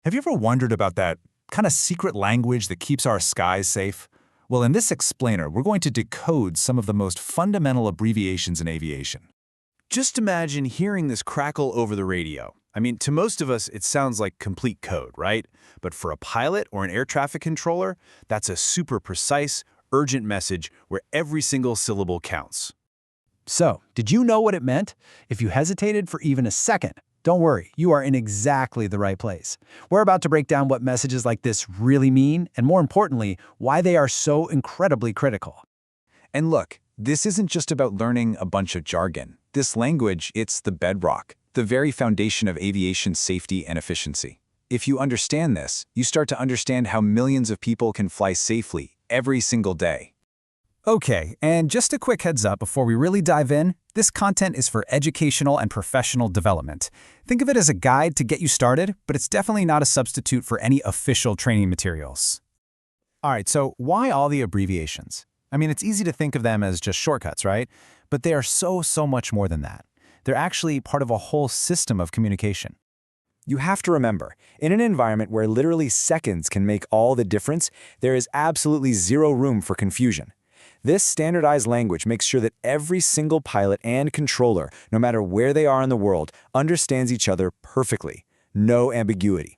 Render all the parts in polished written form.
Have you ever wondered about that kind of secret language that keeps our skies safe? Well, in this explainer, we're going to decode some of the most fundamental abbreviations in aviation. Just imagine hearing this crackle over the radio. I mean, to most of us, it sounds like complete code, right? But for a pilot or an air traffic controller, that's a super precise, urgent message where every single syllable counts. So, did you know what it meant? If you hesitated for even a second, don't worry, you are in exactly the right place. We're about to break down what messages like this really mean, and more importantly, why they are so incredibly critical. And look, this isn't just about learning a bunch of jargon. This language, it's the bedrock, the very foundation of aviation safety and efficiency. If you understand this, you start to understand how millions of people can fly safely every single day. Okay, and just a quick heads up before we really dive in, this content is for educational and professional development. Think of it as a guide to get you started, but it's definitely not a substitute for any official training materials. All right, so why all the abbreviations? I mean, it's easy to think of them as just shortcuts, right? But they are so much more than that. They're actually part of a whole system of communication. You have to remember, in an environment where literally seconds can make all the difference, there is absolutely zero room for confusion. This standardized language makes sure that every single pilot and controller, no matter where they are in the world, understands each other perfectly. No ambiguity.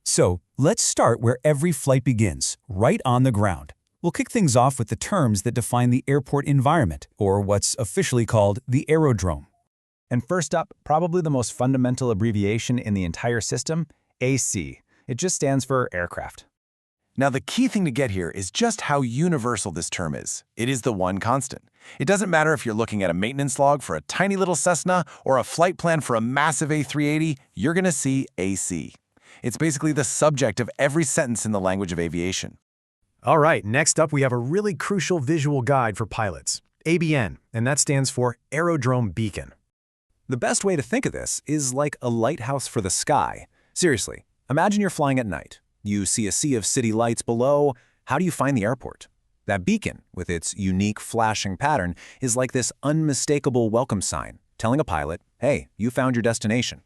So, let's start where every flight begins, right on the ground. We'll kick things off with the terms that define the airport environment, or what's officially called the aerodrome. And first up, probably the most fundamental abbreviation in the entire system, AC. It just stands for aircraft. Now, the key thing to get here is just how universal this term is. It is the one constant. It doesn't matter if you're looking at a maintenance log for a tiny little Cessna or a flight plan for a massive A380, you're going to see AC. It's basically the subject of every sentence in the language of aviation. All right, next up we have a really crucial visual guide for pilots, ABN, and that stands for Aerodrome Beacon. The best way to think of this is like a lighthouse for the sky. Seriously, imagine you're flying at night. You see a sea of city lights below. How do you find the airport? That beacon, with its unique flashing pattern, is like this unmistakable welcome sign, telling a pilot, hey, you found your destination.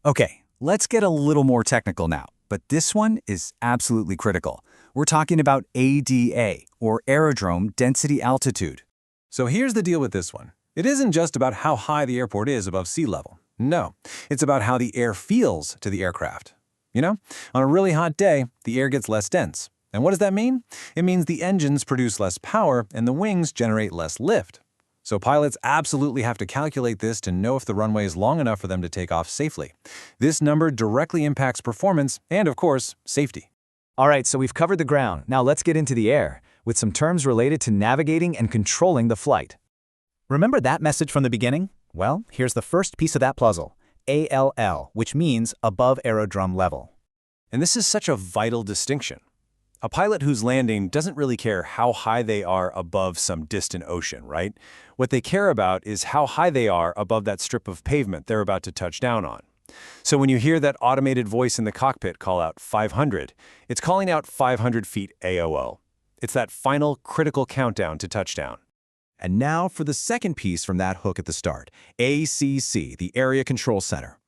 Okay, let's get a little more technical now, but this one is absolutely critical. We're talking about ADA, or Aerodrome Density Altitude. So here's the deal with this one. It isn't just about how high the airport is above sea level. No, it's about how the air feels to the aircraft. You know, on a really hot day, the air gets less dense. And what does that mean? It means the engines produce less power and the wings generate less lift. So pilots absolutely have to calculate this to know if the runway is long enough for them to take off safely. This number directly impacts performance and, of course, safety. All right, so we've covered the ground. Now let's get into the air, with some terms related to navigating and controlling the flight. Remember that message from the beginning? Well, here's the first piece of that puzzle, ALL, which means above aerodrome level. And this is such a vital distinction. A pilot who's landing doesn't really care how high they are above some distant ocean, right? What they care about is how high they are above that strip of pavement they're about to touch down on. So when you hear that automated voice in the cockpit call out 500, it's calling out 500 feet AOO. It's that final critical countdown to touchdown. And now for the second piece from that hook at the start, ACC, the Area Control Center.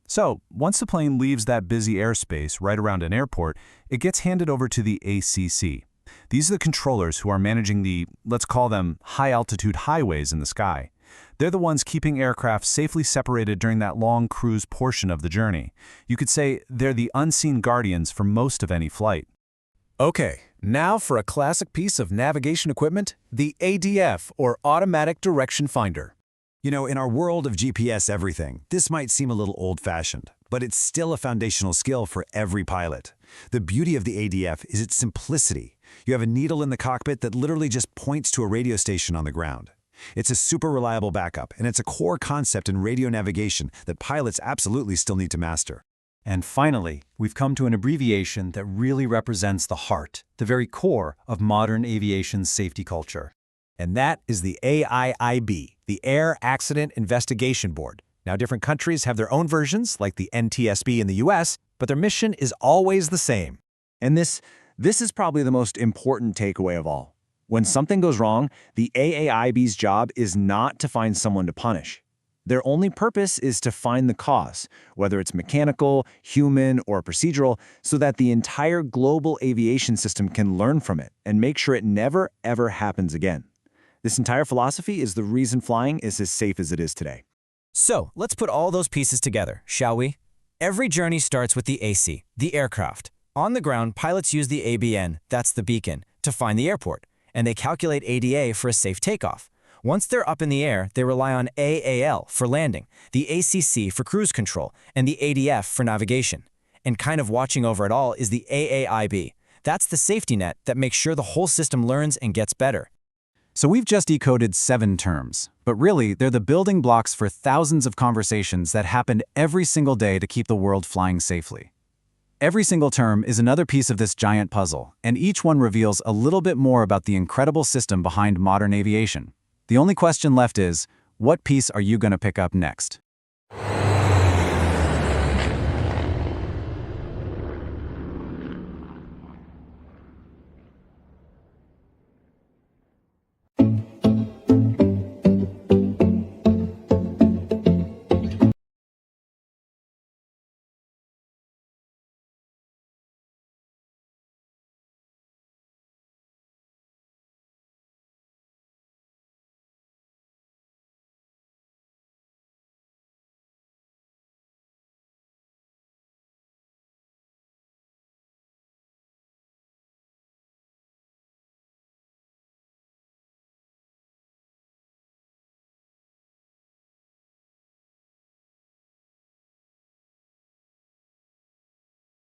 So, once the plane leaves that busy airspace right around an airport, it gets handed over to the ACC. These are the controllers who are managing the, let's call them, high-altitude highways in the sky. They're the ones keeping aircraft safely separated during that long cruise portion of the journey. You could say they're the unseen guardians for most of any flight. Okay, now for a classic piece of navigation equipment, the ADF, or Automatic Direction Finder. You know, in our world of GPS everything, this might seem a little old-fashioned, but it's still a foundational skill for every pilot. The beauty of the ADF is its simplicity. You have a needle in the cockpit that literally just points to a radio station on the ground. It's a super reliable backup, and it's a core concept in radio navigation that pilots absolutely still need to master. And finally, we've come to an abbreviation that really represents the heart, the very core of modern aviation safety culture. And that is the AAIB, the Air Accident Investigation Board. Now, different countries have their own versions, like the NTSB in the US, but their mission is always the same. And this is probably the most important takeaway of all. When something goes wrong, the AAIB's job is not to find someone to punish. Their only purpose is to find the cause, whether it's mechanical, human, or procedural, so that the entire global aviation system can learn from it and make sure it never, ever happens again. This entire philosophy is the reason flying is as safe as it is today. So, let's put all those pieces together, shall we? Every journey starts with the AC, the aircraft. On the ground, pilots use the ABN, that's the beacon, to find the airport, and they calculate ADA for a safe takeoff. Once they're up in the air, they rely on AAL for landing, the ACC for cruise control, and the ADF for navigation. And kind of watching over it all is the AAIB. That's the safety net that makes sure the whole system learns and gets better. So we've just decoded 7 terms, but really they're the building blocks for thousands of conversations that happened every single day to keep the world flying safely. Every single term is another piece of this giant puzzle, and each one reveals a little bit more about the incredible system behind modern aviation. The only question left is, what piece are you going to pick up next?